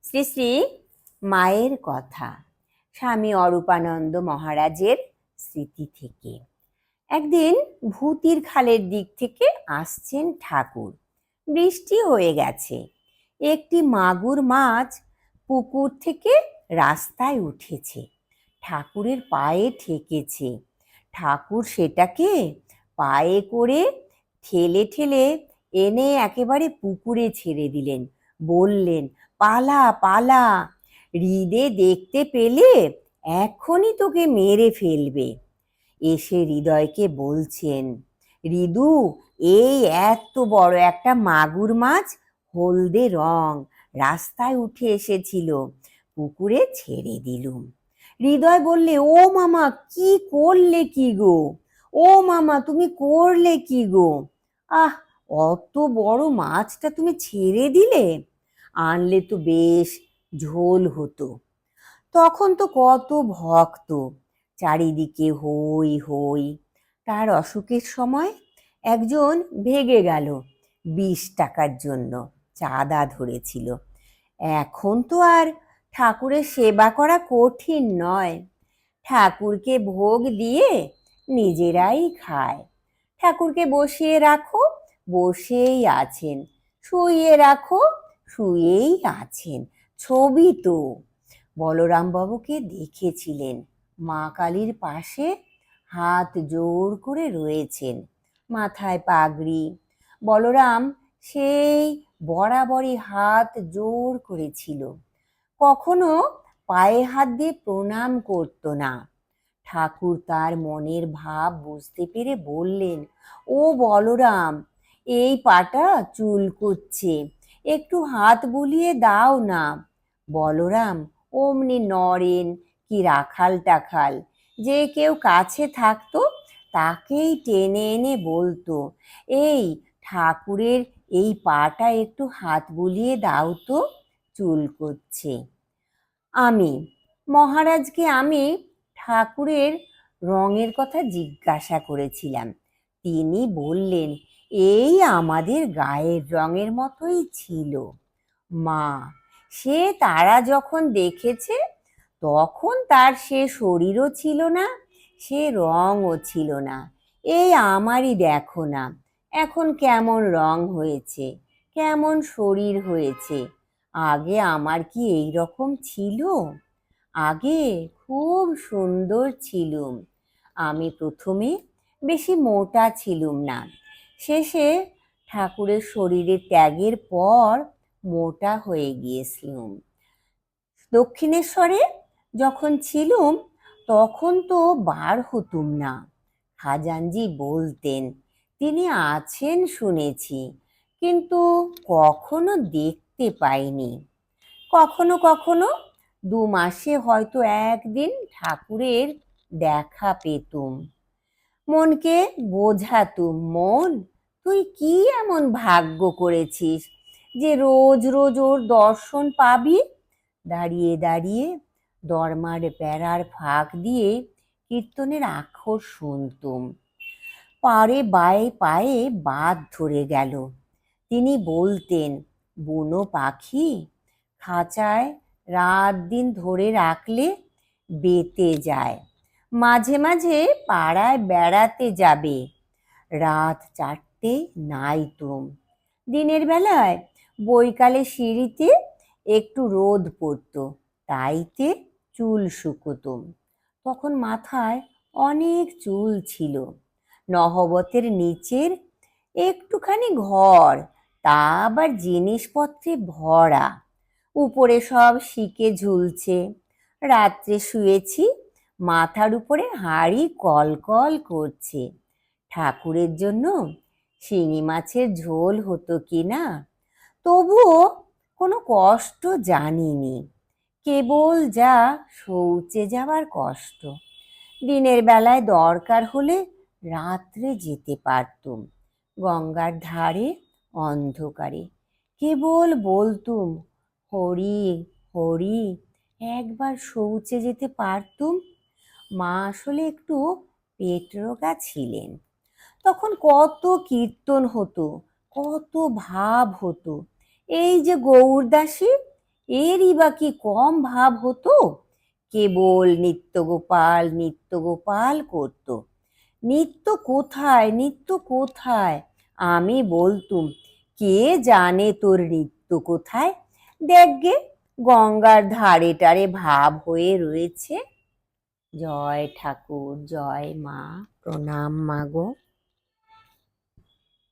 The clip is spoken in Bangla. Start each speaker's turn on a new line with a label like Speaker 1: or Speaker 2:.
Speaker 1: শ্রী শ্রী মায়ের কথা। স্বামী অরূপানন্দ মহারাজের স্মৃতি থেকে। একদিন ভূতির খালের দিক থেকে আসছেন ঠাকুর। বৃষ্টি হয়ে গেছে। একটি মাগুর মাছ পুকুর থেকে রাস্তায় উঠেছে, ঠাকুরের পায়ে ঠেকেছে। ঠাকুর সেটাকে পায়ে করে ঠেলে ঠেলে এনে একেবারে পুকুরে ছেড়ে দিলেন। বললেন, পালা পালা, হৃদে দেখতে পেলে এখনই তোকে মেরে ফেলবে। এসে হৃদয়কে বলছেন, হৃদু, এই এত বড় একটা মাগুর মাছ, হলদে রং, রাস্তায় উঠে এসেছিল, পুকুরে ছেড়ে দিলুম। হৃদয় বললে, ও মামা, কি করলে কি গো? ও মামা, তুমি করলে কি গো? আহ, অত বড় মাছটা তুমি ছেড়ে দিলে, আনলে তো বেশ ঝোল হতো। তখন তো কত ভক্ত, চারিদিকে হই হই। তার অসুখের সময় একজন ভেগে গেল 20 টাকার জন্য, চাঁদা ধরেছিল। এখন তো আর ঠাকুরের সেবা করা কঠিন নয়। ঠাকুরকে ভোগ দিয়ে নিজেরাই খায়। ঠাকুরকে বসিয়ে রাখো, বসেই আছেন। শুইয়ে রাখো, শুয়েই আছেন। ছবি তো বলরামবাবুকে দেখেছিলেন, মা কালীর পাশে হাত জোড় করে রয়েছেন, মাথায় পাগড়ি। বলরাম সেই বরাবরই হাত জোড় করেছিল, কখনো পায়ে হাত দিয়ে প্রণাম করত না। ঠাকুর তার মনের ভাব বুঝতে পেরে বললেন, ও বলরাম, এই পাটা চুলকুচ্ছে, একটু হাত বুলিয়ে দাও না। বলরাম অমনি নরেন কি রাখাল টাখাল, যে কেউ কাছে থাকতো তাকেই টেনে এনে বলতো, এই ঠাকুরের এই পাটা একটু হাত বুলিয়ে দাও তো, চুলকুচ্ছে। আমি মহারাজকে আমি ঠাকুরের রঙের কথা জিজ্ঞাসা করেছিলাম। তিনি বললেন, এই আমাদের গায়ের রঙের মতোই ছিল। মা, সে তারা যখন দেখেছে তখন তার সে শরীরও ছিল না, সে রঙও ছিল না। এই আমারই দেখো না, এখন কেমন রং হয়েছে, কেমন শরীর হয়েছে। আগে আমার কি এই রকম ছিল? আগে খুব সুন্দর ছিলুম। আমি প্রথমে বেশি মোটা ছিলুম না, শেষে ঠাকুরের শরীরে ত্যাগের পর মোটা হয়ে গিয়েছিলুম। দক্ষিণেশ্বরে যখন ছিলুম তখন তো বার হতুম না। খাজানজি বলতেন, তিনি আছেন শুনেছি, কিন্তু কখনো দেখতে পাইনি। কখনো কখনো 2 মাসে হয়তো একদিন ঠাকুরের দেখা পেতুম। মনকে বোঝাতুম, মন, তুই কি এমন ভাগ্য করেছিস যে রোজ রোজ ওর দর্শন পাবি। দাঁড়িয়ে দাঁড়িয়ে দরমার বেড়ার ফাঁক দিয়ে কীর্তনের আখর শুনতুম। পায়ে পায়ে বাদ ধরে গেল। তিনি বলতেন, বুনো পাখি খাঁচায় রাত দিন ধরে রাখলে বেঁতে যায়, মাঝে মাঝে পাড়ায় বেড়াতে যাবে, রাত 4টে নাই তুম। দিনের বেলায় বৈকালে সিঁড়িতে একটু রোদ পড়তো, তাইতে চুল শুকোতুম। তখন মাথায় অনেক চুল ছিল। নহবতের নিচের একটুখানি ঘর, তা আবার জিনিসপত্রে ভরা, উপরে সব শিকে ঝুলছে। রাত্রে শুয়েছি, মাথার উপরে হাঁড়ি কলকল করছে। ঠাকুরের জন্য শিঙি মাছের ঝোল হতো কি না, তবুও কোনো কষ্ট জানিনি, কেবল যা শৌচে যাওয়ার কষ্ট। দিনের বেলায় দরকার হলে রাত্রে যেতে পারতুম, গঙ্গার ধারে অন্ধকারে কেবল বলতুম, হরি হরি, একবার শৌচে যেতে পারতুম। মা আসলে একটু পেটরোগা ছিলেন। তখন কত কীর্তন হতো, কত ভাব হতো। এই যে গৌরদাসী, এরই বা কি কম ভাব হতো? কেবল নিত্যগোপাল নিত্যগোপাল করত। নিত্য কোথায়, নিত্য কোথায়? আমি বলতুম, কে জানে তোর নিত্য কোথায়? দেখগে, গঙ্গার ধারে টারে ভাব হয়ে রয়েছে। জয় ঠাকুর, জয় মা, প্রণাম মা গো।